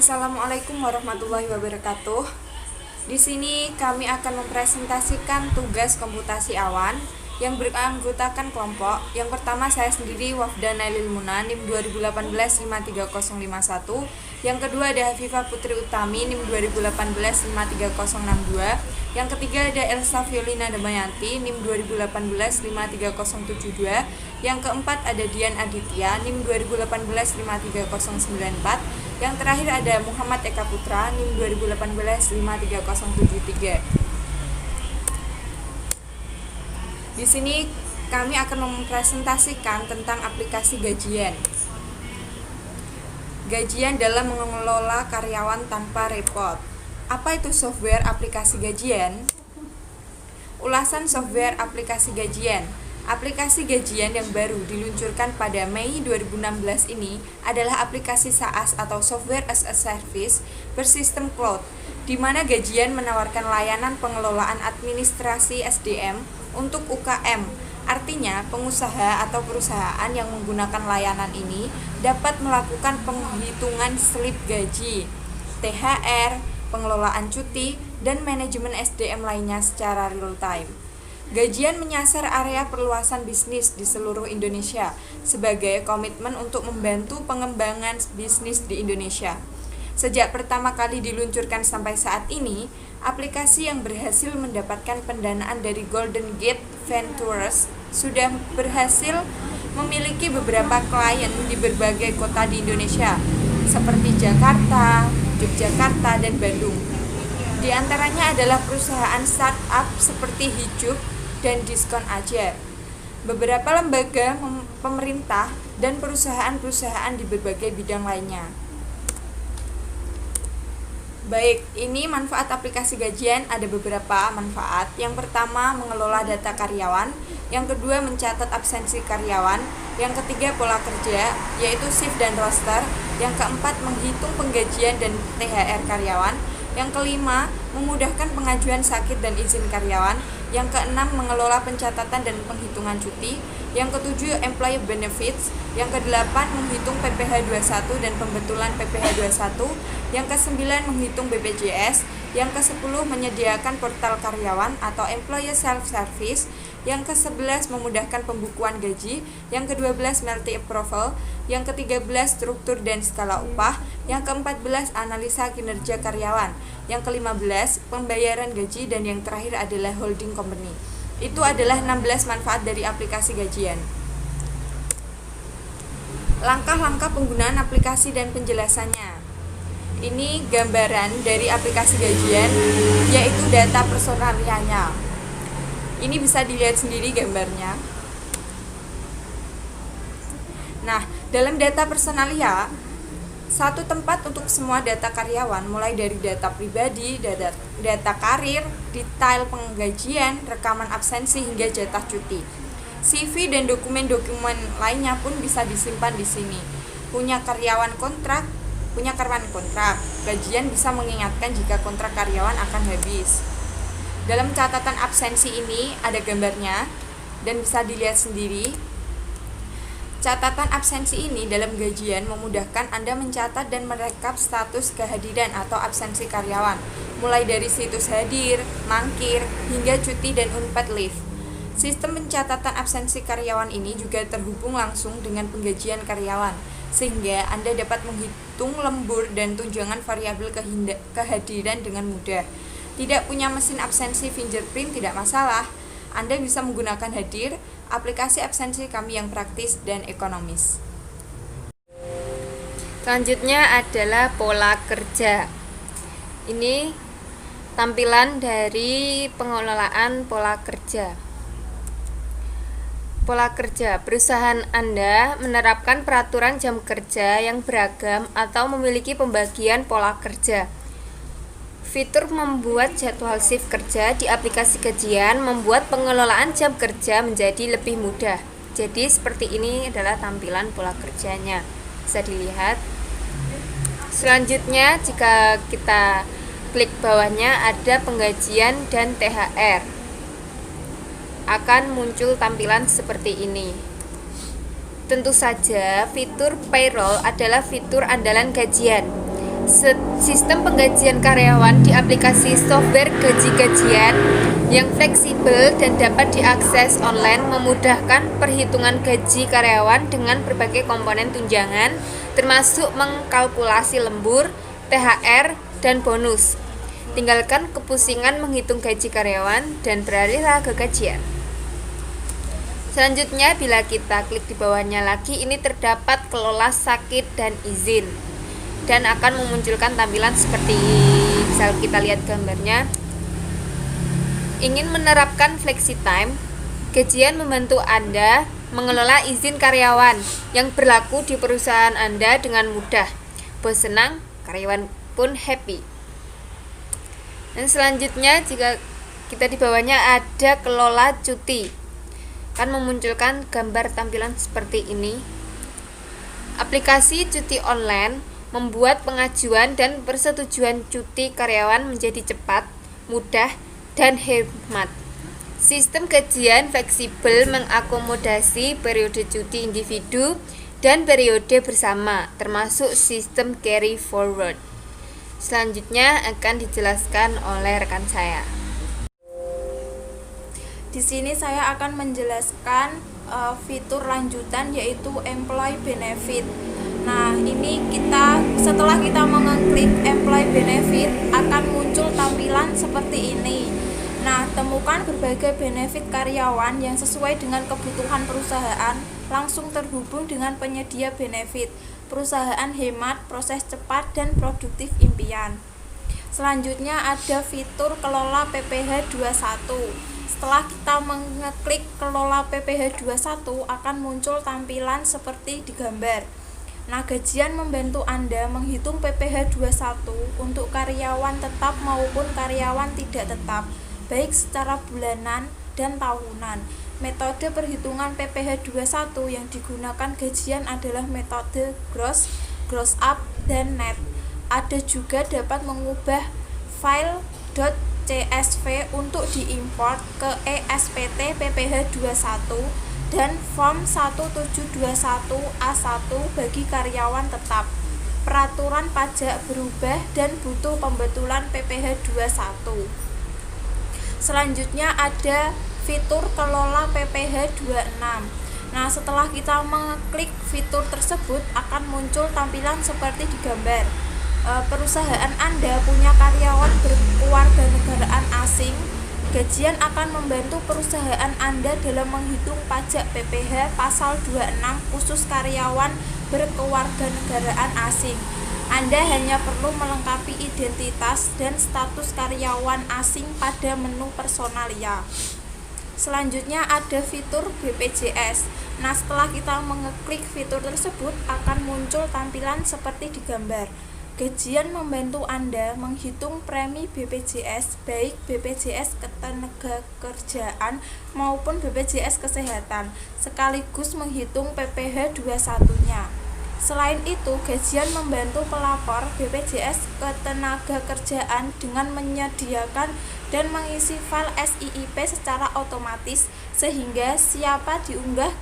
Assalamualaikum warahmatullahi wabarakatuh. Di sini kami akan mempresentasikan tugas komputasi awan yang beranggotakan kelompok. Yang pertama saya sendiri Wafda Nailil Muna NIM 2018-53051. Yang kedua ada Hafifah Putri Utami NIM 2018-53062. Yang ketiga ada Elsa Violina Damayanti NIM 2018-53072. Yang keempat ada Dian Aditya NIM 2018-53094. Yang terakhir ada Muhammad Eka Putra NIM 2018-53073. Di sini kami akan mempresentasikan tentang aplikasi gajian. Gajian dalam mengelola karyawan tanpa repot. Apa itu software aplikasi gajian? Ulasan software aplikasi gajian. Aplikasi gajian yang baru diluncurkan pada Mei 2016 ini adalah aplikasi SaaS atau Software as a Service bersistem cloud, di mana gajian menawarkan layanan pengelolaan administrasi SDM untuk UKM. Artinya, pengusaha atau perusahaan yang menggunakan layanan ini dapat melakukan penghitungan slip gaji, THR, pengelolaan cuti, dan manajemen SDM lainnya secara real time. Gajian menyasar area perluasan bisnis di seluruh Indonesia sebagai komitmen untuk membantu pengembangan bisnis di Indonesia. Sejak pertama kali diluncurkan sampai saat ini, aplikasi yang berhasil mendapatkan pendanaan dari Golden Gate Ventures sudah berhasil memiliki beberapa klien di berbagai kota di Indonesia, seperti Jakarta, Yogyakarta, dan Bandung. Di antaranya adalah perusahaan startup seperti Hijup dan Diskon Aja, beberapa lembaga pemerintah, dan perusahaan-perusahaan di berbagai bidang lainnya. Baik, ini manfaat aplikasi gajian. Ada beberapa manfaat. Yang pertama, mengelola data karyawan. Yang kedua, mencatat absensi karyawan. Yang ketiga, pola kerja, yaitu shift dan roster. Yang keempat, menghitung penggajian dan THR karyawan. Yang kelima, memudahkan pengajuan sakit dan izin karyawan. Yang keenam, mengelola pencatatan dan penghitungan cuti. Yang ketujuh, employee benefits. Yang kedelapan, menghitung PPh 21 dan pembetulan PPh 21. Yang kesembilan, menghitung BPJS. Yang kesepuluh, menyediakan portal karyawan atau employee self-service. Yang ke-11, memudahkan pembukuan gaji. Yang ke-12, multi approval. Yang ke-13, struktur dan skala upah. Yang ke-14, analisa kinerja karyawan. Yang ke-15, pembayaran gaji. Dan yang terakhir adalah holding company. Itu adalah 16 manfaat dari aplikasi gajian. Langkah-langkah penggunaan aplikasi dan penjelasannya. Ini gambaran dari aplikasi gajian, yaitu data personalianya. Ini bisa dilihat sendiri gambarnya. Nah, dalam data personalia, satu tempat untuk semua data karyawan, mulai dari data pribadi, data karir, detail penggajian, rekaman absensi, hingga jatah cuti. CV dan dokumen-dokumen lainnya pun bisa disimpan di sini. Punya karyawan kontrak, gajian bisa mengingatkan jika kontrak karyawan akan habis. Dalam catatan absensi ini ada gambarnya dan bisa dilihat sendiri. Catatan absensi ini dalam gajian memudahkan Anda mencatat dan merekap status kehadiran atau absensi karyawan, mulai dari situs hadir, mangkir, hingga cuti dan unpaid leave. Sistem pencatatan absensi karyawan ini juga terhubung langsung dengan penggajian karyawan, sehingga Anda dapat menghitung lembur dan tunjangan variabel kehadiran dengan mudah. Tidak punya mesin absensi fingerprint tidak masalah. Anda bisa menggunakan Hadir, aplikasi absensi kami yang praktis dan ekonomis. Selanjutnya adalah pola kerja. Ini tampilan dari pengelolaan pola kerja. Pola kerja, perusahaan Anda menerapkan peraturan jam kerja yang beragam atau memiliki pembagian pola kerja. Fitur membuat jadwal shift kerja di aplikasi gajian membuat pengelolaan jam kerja menjadi lebih mudah. Jadi seperti ini adalah tampilan pola kerjanya. Bisa dilihat. Selanjutnya jika kita klik bawahnya ada penggajian dan THR. Akan muncul tampilan seperti ini. Tentu saja fitur payroll adalah fitur andalan gajian. Sistem penggajian karyawan di aplikasi software gaji-gajian yang fleksibel dan dapat diakses online memudahkan perhitungan gaji karyawan dengan berbagai komponen tunjangan, termasuk mengkalkulasi lembur, THR, dan bonus. Tinggalkan kepusingan menghitung gaji karyawan dan beralihlah ke gajian. Selanjutnya, bila kita klik di bawahnya lagi, ini terdapat kelola sakit dan izin, dan akan memunculkan tampilan seperti bisa kita lihat gambarnya. Ingin menerapkan flexi time, gajian membantu Anda mengelola izin karyawan yang berlaku di perusahaan Anda dengan mudah. Bos senang, karyawan pun happy. Dan selanjutnya, jika kita di bawahnya ada kelola cuti, akan memunculkan gambar tampilan seperti ini. Aplikasi cuti online membuat pengajuan dan persetujuan cuti karyawan menjadi cepat, mudah, dan hemat. Sistem gajian fleksibel mengakomodasi periode cuti individu dan periode bersama, termasuk sistem carry forward. Selanjutnya akan dijelaskan oleh rekan saya. Di sini saya akan menjelaskan fitur lanjutan, yaitu employee benefit. Nah, ini setelah kita mengeklik employee benefit akan muncul tampilan seperti ini. Nah, temukan berbagai benefit karyawan yang sesuai dengan kebutuhan perusahaan, langsung terhubung dengan penyedia benefit. Perusahaan hemat, proses cepat, dan produktif impian. Selanjutnya ada fitur kelola PPh 21. Setelah kita mengeklik kelola PPh 21 akan muncul tampilan seperti di gambar. Nah, gajian membantu Anda menghitung PPh 21 untuk karyawan tetap maupun karyawan tidak tetap, baik secara bulanan dan tahunan. Metode perhitungan PPh 21 yang digunakan gajian adalah metode gross, gross up, dan net. Ada juga dapat mengubah file .csv untuk diimport ke ESPT PPh 21 dan form 1721A1 bagi karyawan tetap. Peraturan pajak berubah dan butuh pembetulan PPh 21. Selanjutnya ada fitur kelola PPh 26. Nah, setelah kita mengklik fitur tersebut akan muncul tampilan seperti di gambar. Perusahaan Anda punya karyawan berkewarganegaraan asing, gajian akan membantu perusahaan Anda dalam menghitung pajak PPh pasal 26 khusus karyawan berkewarganegaraan asing. Anda hanya perlu melengkapi identitas dan status karyawan asing pada menu personalia. Selanjutnya ada fitur BPJS. Nah, setelah kita mengeklik fitur tersebut akan muncul tampilan seperti di gambar. Gajian membantu Anda menghitung premi BPJS, baik BPJS Ketenagakerjaan maupun BPJS Kesehatan, sekaligus menghitung PPh 21-nya. Selain itu, gajian membantu pelapor BPJS Ketenagakerjaan dengan menyediakan dan mengisi file SIIP secara otomatis sehingga siap diunggah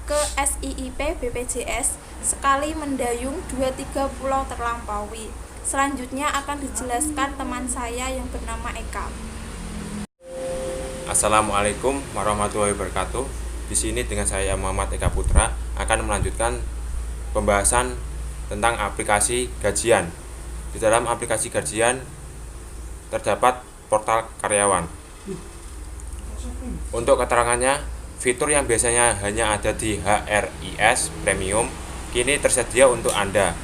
ke SIIP BPJS sekali mendayung 2-3 pulau terlampaui. Selanjutnya akan dijelaskan teman saya yang bernama Eka. Assalamualaikum warahmatullahi wabarakatuh. Di sini dengan saya Muhammad Eka Putra akan melanjutkan pembahasan tentang aplikasi gajian. Di dalam aplikasi gajian terdapat portal karyawan. Untuk keterangannya, fitur yang biasanya hanya ada di HRIS Premium kini tersedia untuk Anda.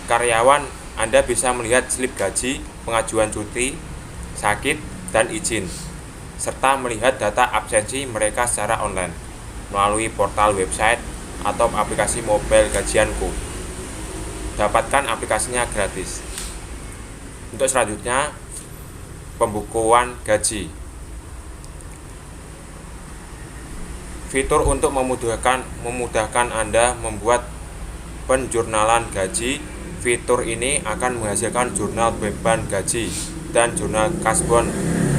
Karyawan Anda bisa melihat slip gaji, pengajuan cuti, sakit, dan izin, serta melihat data absensi mereka secara online melalui portal website atau aplikasi mobile Gajianku. Dapatkan aplikasinya gratis. Untuk selanjutnya, pembukuan gaji. Fitur untuk memudahkan Anda membuat penjurnalan gaji. Fitur ini akan menghasilkan jurnal beban gaji dan jurnal kasbon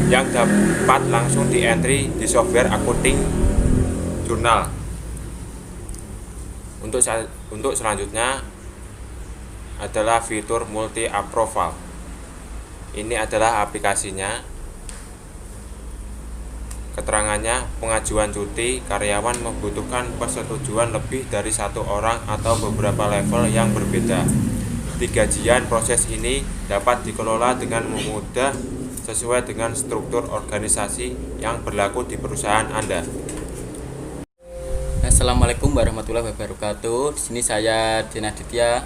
yang dapat langsung di-entry di software accounting jurnal. Untuk selanjutnya, adalah fitur multi approval. Ini adalah aplikasinya. Keterangannya, pengajuan cuti, karyawan membutuhkan persetujuan lebih dari satu orang atau beberapa level yang berbeda. Di gajian, proses ini dapat dikelola dengan mudah sesuai dengan struktur organisasi yang berlaku di perusahaan Anda. Assalamualaikum warahmatullahi wabarakatuh. Di sini saya Dina Ditya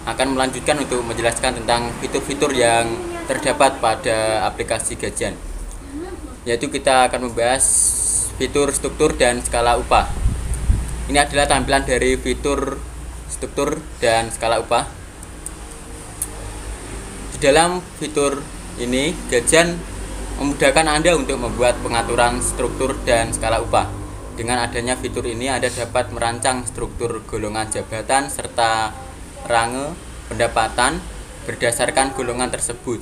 akan melanjutkan untuk menjelaskan tentang fitur-fitur yang terdapat pada aplikasi gajian. Yaitu kita akan membahas fitur struktur dan skala upah. Ini adalah tampilan dari fitur struktur dan skala upah. Di dalam fitur ini, gajian memudahkan Anda untuk membuat pengaturan struktur dan skala upah. Dengan adanya fitur ini, Anda dapat merancang struktur golongan jabatan serta range pendapatan berdasarkan golongan tersebut.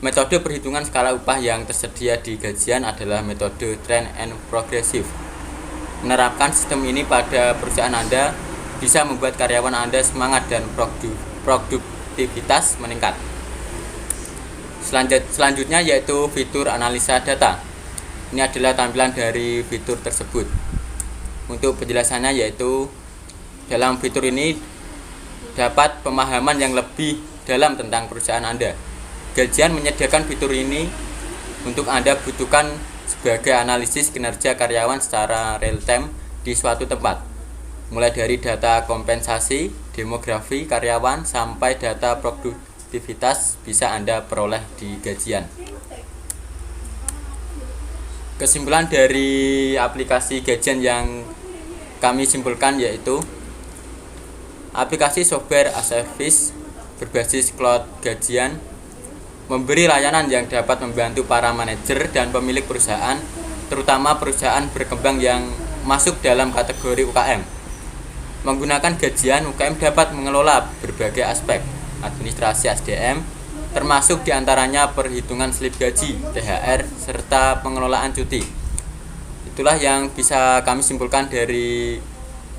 Metode perhitungan skala upah yang tersedia di gajian adalah metode trend and progressive. Menerapkan sistem ini pada perusahaan Anda bisa membuat karyawan Anda semangat dan produktivitas meningkat. Selanjutnya yaitu fitur analisa data. Ini adalah tampilan dari fitur tersebut. Untuk penjelasannya yaitu dalam fitur ini dapat pemahaman yang lebih dalam tentang perusahaan Anda. Gajian menyediakan fitur ini untuk Anda butuhkan sebagai analisis kinerja karyawan secara real time di suatu tempat. Mulai dari data kompensasi, demografi karyawan, sampai data produktivitas bisa Anda peroleh di gajian. Kesimpulan dari aplikasi gajian yang kami simpulkan yaitu aplikasi software as a service berbasis cloud gajian memberi layanan yang dapat membantu para manajer dan pemilik perusahaan, terutama perusahaan berkembang yang masuk dalam kategori UKM. Menggunakan gajian, UKM dapat mengelola berbagai aspek administrasi SDM, termasuk diantaranya perhitungan slip gaji, THR, serta pengelolaan cuti. Itulah yang bisa kami simpulkan dari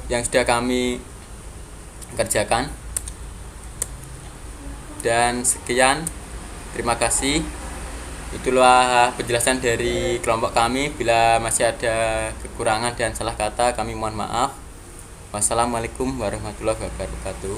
yang sudah kami kerjakan. Dan sekian, terima kasih. Itulah penjelasan dari kelompok kami. Bila masih ada kekurangan dan salah kata, kami mohon maaf. Wassalamualaikum warahmatullahi wabarakatuh.